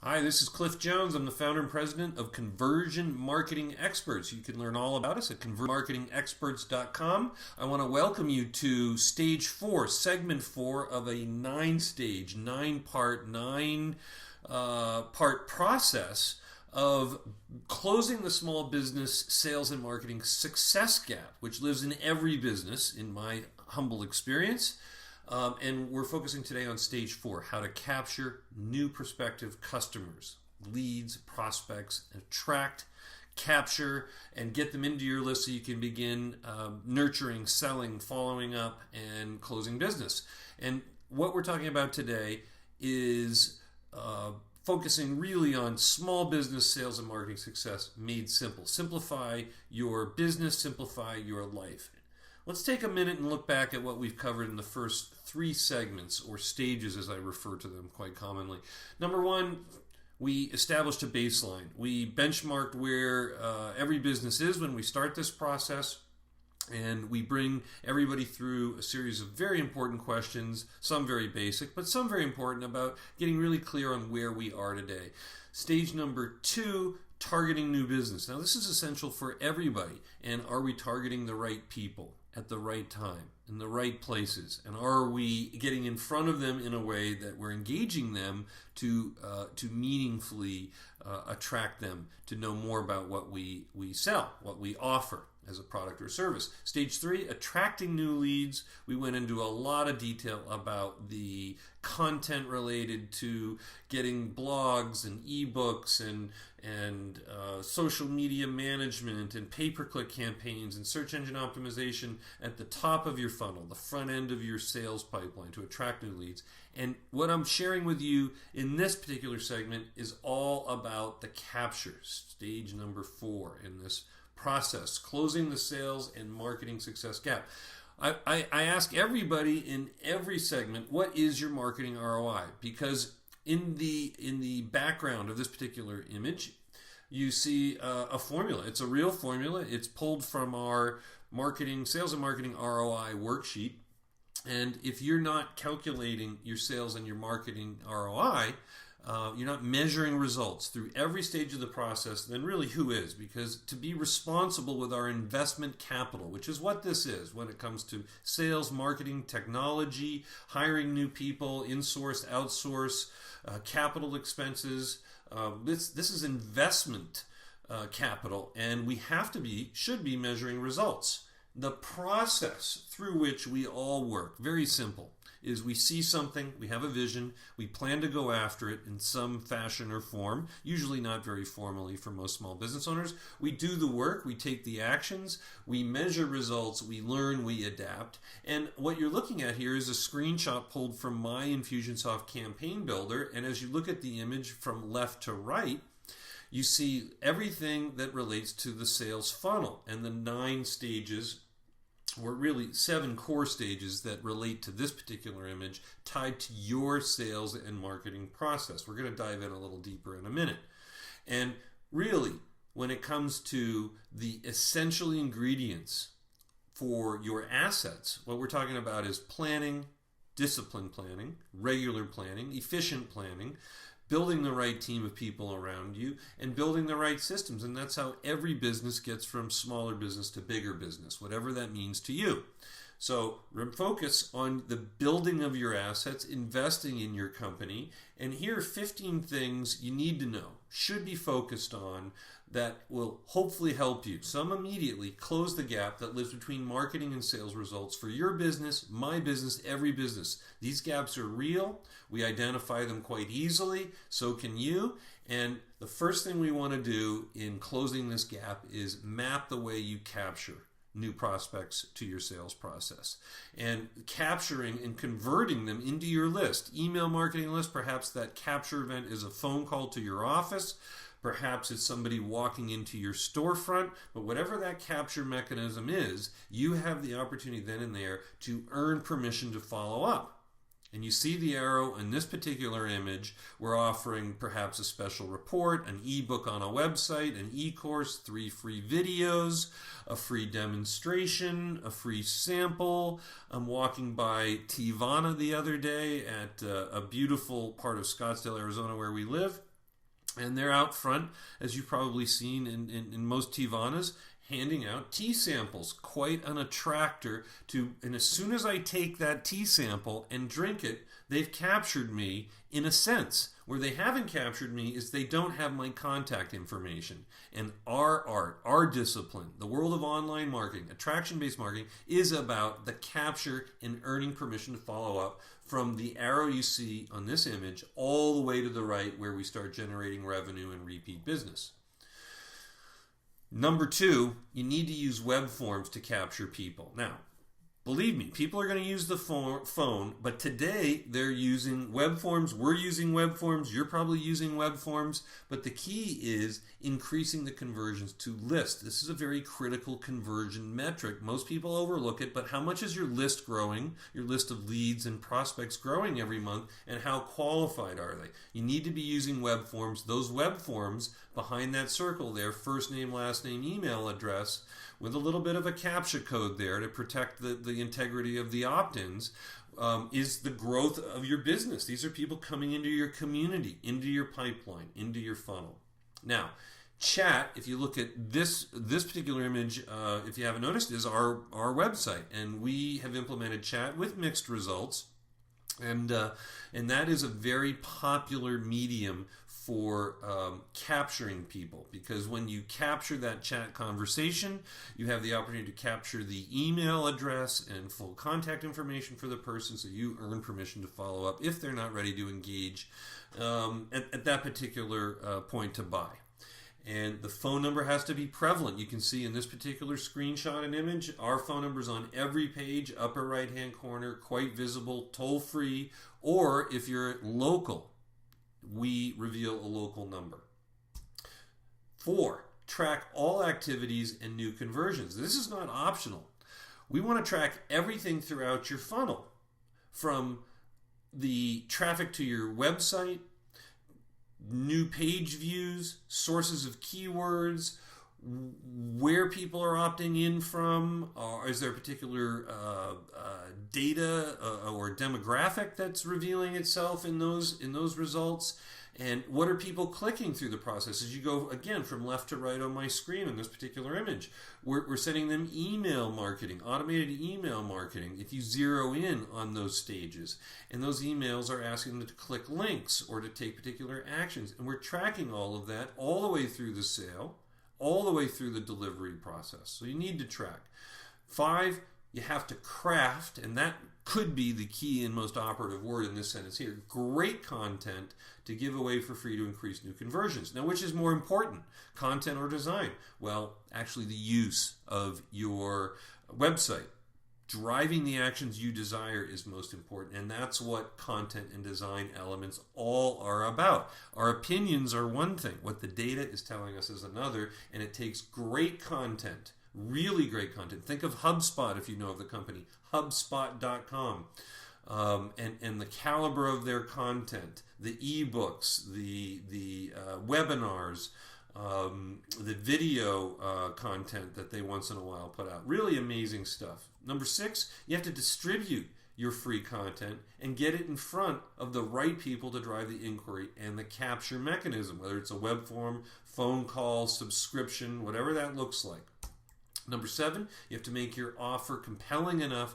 Hi, this is Cliff Jones. I'm the founder and president of Conversion Marketing Experts. You can learn all about us at conversionmarketingexperts.com. I want to welcome you to stage 4, segment 4 of a 9-stage, 9-part process of closing the small business sales and marketing success gap, which lives in every business, in my humble experience. And we're focusing today on stage 4, how to capture new prospective customers, leads, prospects, attract, capture, and get them into your list so you can begin nurturing, selling, following up, and closing business. And what we're talking about today is focusing really on small business sales and marketing success made simple. Simplify your business, simplify your life. Let's take a minute and look back at what we've covered in the first 3 segments, or stages as I refer to them quite commonly. Number 1, we established a baseline. We benchmarked where every business is when we start this process, and we bring everybody through a series of very important questions, some very basic, but some very important, about getting really clear on where we are today. Stage number 2, targeting new business. Now, this is essential for everybody. And are we targeting the right people at the right time, in the right places? And are we getting in front of them in a way that we're engaging them to meaningfully attract them to know more about what we sell, what we offer as a product or service? Stage 3, attracting new leads. We went into a lot of detail about the content related to getting blogs and ebooks and social media management and pay-per-click campaigns and search engine optimization at the top of your funnel, the front end of your sales pipeline, to attract new leads. And what I'm sharing with you in this particular segment is all about the capture, stage number 4 in this process, closing the sales and marketing success gap. I ask everybody in every segment, what is your marketing ROI? Because in the background of this particular image, you see a formula. It's a real formula. It's pulled from our sales and marketing ROI worksheet. And if you're not calculating your sales and your marketing ROI, you're not measuring results through every stage of the process, then really who is? Because to be responsible with our investment capital, which is what this is when it comes to sales, marketing, technology, hiring new people, insource, outsource, capital expenses, this is investment capital, and we should be measuring results. The process through which we all work, very simple, is we see something, we have a vision, we plan to go after it in some fashion or form, usually not very formally for most small business owners. We do the work, we take the actions, we measure results, we learn, we adapt. And what you're looking at here is a screenshot pulled from my Infusionsoft Campaign Builder, and as you look at the image from left to right, you see everything that relates to the sales funnel and the 9 stages, or really 7 core stages that relate to this particular image, tied to your sales and marketing process. We're going to dive in a little deeper in a minute. And really, when it comes to the essential ingredients for your assets, what we're talking about is planning, disciplined planning, regular planning, efficient planning, building the right team of people around you, and building the right systems. And that's how every business gets from smaller business to bigger business, whatever that means to you. So focus on the building of your assets, investing in your company. And here are 15 things you need to know, should be focused on, that will hopefully help you, some immediately, close the gap that lives between marketing and sales results for your business, my business, every business. These gaps are real. We identify them quite easily. So can you. And the first thing we want to do in closing this gap is map the way you capture new prospects to your sales process, and capturing and converting them into your list, email marketing list. Perhaps that capture event is a phone call to your office. Perhaps it's somebody walking into your storefront, but whatever that capture mechanism is, you have the opportunity then and there to earn permission to follow up. And you see the arrow in this particular image. We're offering perhaps a special report, an ebook on a website, an e-course, 3 free videos, a free demonstration, a free sample. I'm walking by Tivana the other day at a beautiful part of Scottsdale, Arizona, where we live. And they're out front, as you've probably seen in most Tivanas, handing out tea samples. Quite an attractor to, and as soon as I take that tea sample and drink it, they've captured me in a sense. Where they haven't captured me is they don't have my contact information. And our art, our discipline, the world of online marketing, attraction-based marketing, is about the capture and earning permission to follow up from the arrow you see on this image all the way to the right where we start generating revenue and repeat business. Number 2, you need to use web forms to capture people. Now, believe me, people are going to use the phone, but today they're using web forms. We're using web forms. You're probably using web forms. But the key is increasing the conversions to list. This is a very critical conversion metric. Most people overlook it, but how much is your list growing, your list of leads and prospects growing every month, and how qualified are they? You need to be using web forms. Those web forms behind that circle there, first name, last name, email address, with a little bit of a CAPTCHA code there to protect the integrity of the opt-ins, is the growth of your business. These are people coming into your community, into your pipeline, into your funnel. Now, chat, if you look at this particular image, if you haven't noticed, is our website. And we have implemented chat with mixed results. And that is a very popular medium for capturing people, because when you capture that chat conversation, you have the opportunity to capture the email address and full contact information for the person, so you earn permission to follow up if they're not ready to engage at that particular point to buy. And the phone number has to be prevalent. You can see in this particular screenshot and image, our phone number is on every page, upper right-hand corner, quite visible, toll-free, or if you're local, we reveal a local number. 4, track all activities and new conversions. This is not optional. We want to track everything throughout your funnel, from the traffic to your website, new page views, sources of keywords, where people are opting in from, or is there a particular data or demographic that's revealing itself in those results, and what are people clicking through the process as you go, again, from left to right on my screen in this particular image. We're sending them email marketing, automated email marketing, if you zero in on those stages. And those emails are asking them to click links or to take particular actions. And we're tracking all of that all the way through the sale, all the way through the delivery process. So you need to track. 5, you have to craft, and that could be the key and most operative word in this sentence here, great content to give away for free to increase new conversions. Now, which is more important, content or design? Well, actually the use of your website. Driving the actions you desire is most important, and that's what content and design elements all are about. Our opinions are one thing, what the data is telling us is another, and it takes great content, really great content. Think of HubSpot if you know of the company, HubSpot.com, and the caliber of their content, the ebooks, the webinars, the video content that they once in a while put out. Really amazing stuff. Number 6, you have to distribute your free content and get it in front of the right people to drive the inquiry and the capture mechanism, whether it's a web form, phone call, subscription, whatever that looks like. Number 7, you have to make your offer compelling enough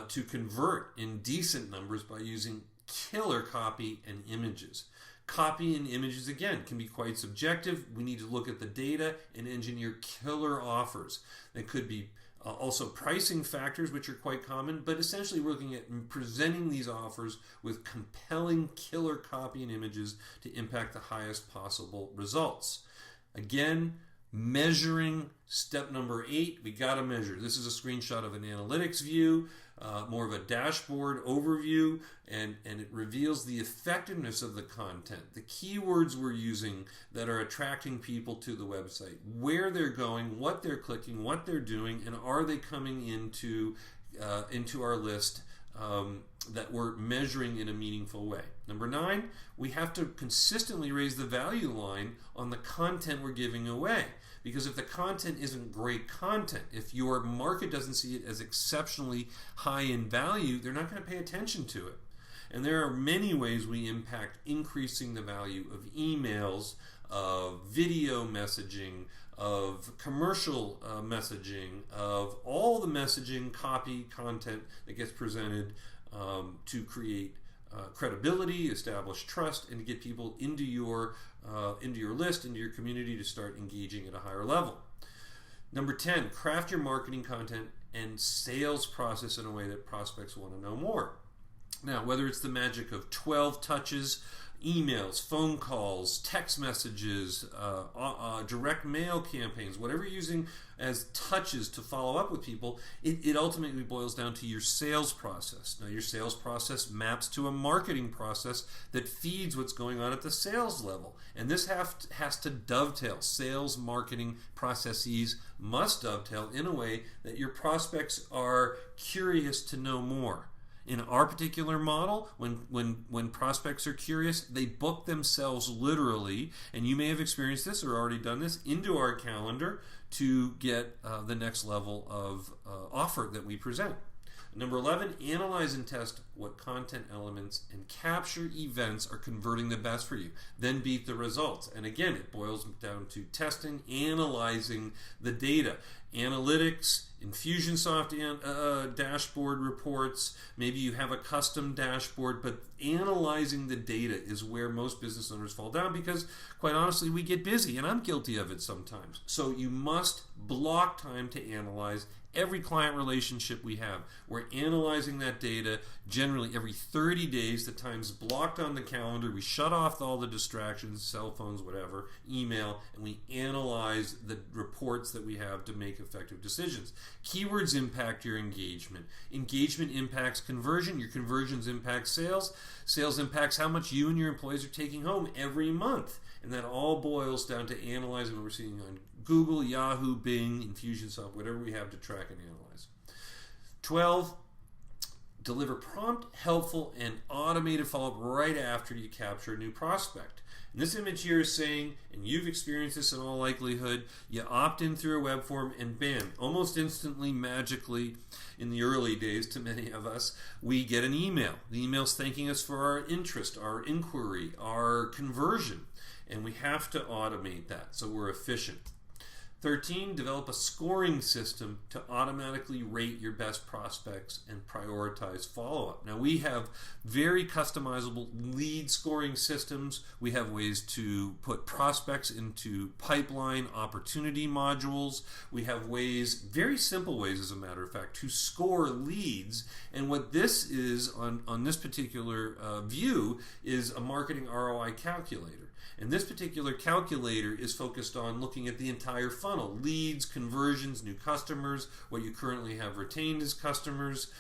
to convert in decent numbers by using killer copy and images. Copy and images, again, can be quite subjective. We need to look at the data and engineer killer offers. They could be also pricing factors, which are quite common, but essentially we're looking at presenting these offers with compelling killer copy and images to impact the highest possible results. Again, measuring, step number 8, we got to measure. This is a screenshot of an analytics view, more of a dashboard overview, and it reveals the effectiveness of the content, the keywords we're using that are attracting people to the website, where they're going, what they're clicking, what they're doing, and are they coming into our list that we're measuring in a meaningful way. Number 9, we have to consistently raise the value line on the content we're giving away. Because if the content isn't great content, if your market doesn't see it as exceptionally high in value, they're not going to pay attention to it. And there are many ways we impact increasing the value of emails, of video messaging, of commercial messaging, of all the messaging, copy, content that gets presented to create credibility, establish trust, and to get people into your list, into your community to start engaging at a higher level. Number 10, craft your marketing content and sales process in a way that prospects want to know more. Now, whether it's the magic of 12 touches, emails, phone calls, text messages, direct mail campaigns, whatever you're using as touches to follow up with people, it ultimately boils down to your sales process. Now, your sales process maps to a marketing process that feeds what's going on at the sales level. And this has to dovetail. Sales marketing processes must dovetail in a way that your prospects are curious to know more. In our particular model, when prospects are curious, they book themselves literally, and you may have experienced this or already done this, into our calendar to get the next level of offer that we present. Number 11, analyze and test what content elements and capture events are converting the best for you. Then beat the results. And again, it boils down to testing, analyzing the data. Analytics, Infusionsoft dashboard reports, maybe you have a custom dashboard, but analyzing the data is where most business owners fall down because, quite honestly, we get busy, and I'm guilty of it sometimes. So you must block time to analyze every client relationship we have. We're analyzing that data generally every 30 days. The time's blocked on the calendar. We shut off all the distractions, cell phones, whatever, email, and we analyze the reports that we have to make effective decisions. Keywords impact your engagement. Engagement impacts conversion. Your conversions impact sales. Sales impacts how much you and your employees are taking home every month. And that all boils down to analyzing what we're seeing on Google, Yahoo, Bing, Infusionsoft, whatever we have to track and analyze. 12, deliver prompt, helpful, and automated follow-up right after you capture a new prospect. And this image here is saying, and you've experienced this in all likelihood, you opt in through a web form and bam, almost instantly, magically, in the early days to many of us, we get an email. The email's thanking us for our interest, our inquiry, our conversion. And we have to automate that so we're efficient. 13, develop a scoring system to automatically rate your best prospects and prioritize follow-up. Now, we have very customizable lead scoring systems. We have ways to put prospects into pipeline opportunity modules. We have ways, very simple ways as a matter of fact, to score leads. And what this is on this particular view is a marketing ROI calculator. And this particular calculator is focused on looking at the entire funnel: leads, conversions, new customers, what you currently have retained as customers,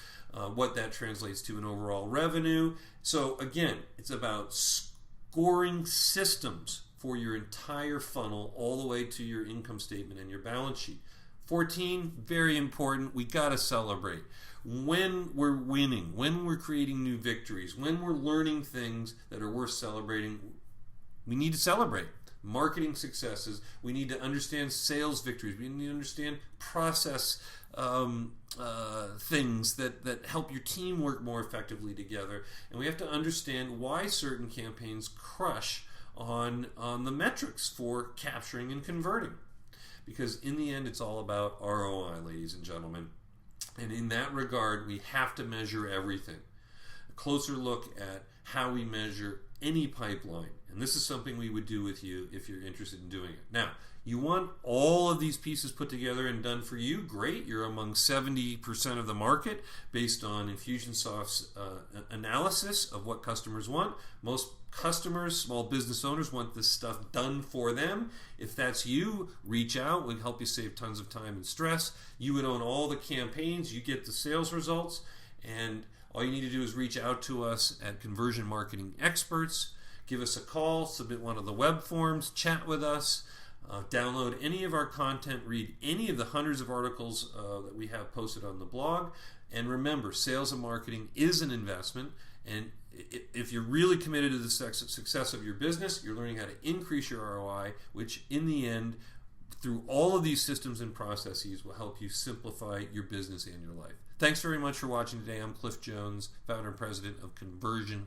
what that translates to in overall revenue. So again, it's about scoring systems for your entire funnel all the way to your income statement and your balance sheet. 14, very important, we got to celebrate. When we're winning, when we're creating new victories, when we're learning things that are worth celebrating, we need to celebrate marketing successes. We need to understand sales victories. We need to understand process things that help your team work more effectively together. And we have to understand why certain campaigns crush on the metrics for capturing and converting. Because in the end, it's all about ROI, ladies and gentlemen. And in that regard, we have to measure everything. A closer look at how we measure any pipeline. And this is something we would do with you if you're interested in doing it. Now, you want all of these pieces put together and done for you? Great. You're among 70% of the market based on Infusionsoft's analysis of what customers want. Most customers, small business owners, want this stuff done for them. If that's you, reach out. We'll help you save tons of time and stress. You would own all the campaigns. You get the sales results. And all you need to do is reach out to us at Conversion Marketing Experts. Give us a call, submit one of the web forms, chat with us, download any of our content, read any of the hundreds of articles that we have posted on the blog. And remember, sales and marketing is an investment. And if you're really committed to the success of your business, you're learning how to increase your ROI, which in the end, through all of these systems and processes, will help you simplify your business and your life. Thanks very much for watching today. I'm Cliff Jones, founder and president of Conversion